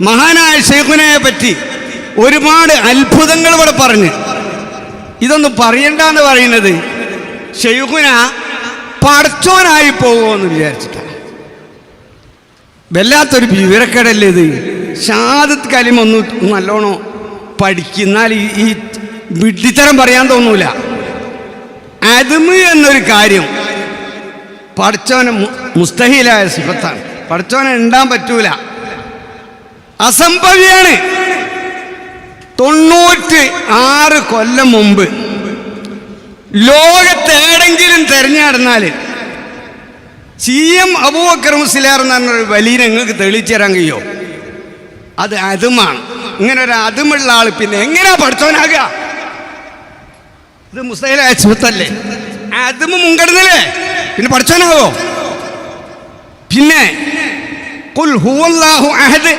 മഹാനായ ശൈഖുനയെ പറ്റി ഒരുപാട് അത്ഭുതങ്ങൾ ഇവിടെ പറഞ്ഞ്. ഇതൊന്നും പറയണ്ടെന്ന് പറയുന്നത് ശൈഖുന പടച്ചോനായി പോകുമെന്ന് വിചാരിച്ചിട്ടാണ്. വല്ലാത്തൊരു വിവരക്കേടല്ലേ ഇത്. ഷഹാദത്ത് കലിമ ഒന്ന് നല്ലോണം പഠിക്കുന്നാൽ ഈ വിഡ്ഢിത്തരം പറയാൻ തോന്നൂല. അദ്മ് എന്നൊരു കാര്യം പടച്ചോന് മുസ്തഹീലായ സിഫത്താണ്. പടച്ചോനെ ഉണ്ടാൻ പറ്റൂല, അസംഭവ്യാണ്. 96 കൊല്ലം മുമ്പ് ലോകത്തേടെങ്കിലും തെരഞ്ഞെടുന്നാൽ CM അബൂബക്കർ മുസ്ലിയാർ എന്ന് പറഞ്ഞൊരു വലിയ നിങ്ങൾക്ക് തെളിയിച്ചു തരാൻ കഴിയോ? അത് അതുമാണ്. ഇങ്ങനെ ഒരു അതുമുള്ള ആൾ പിന്നെ എങ്ങനെയാ പഠിച്ചവനാകുക? ഇത് മുസ്തഹീലായ സിഫത്തല്ലേ? അതും മുൻകടന്നല്ലേ, പിന്നെ പഠിച്ചവനാവോ? പിന്നെ ഖുൽ ഹുവല്ലാഹു അഹദ്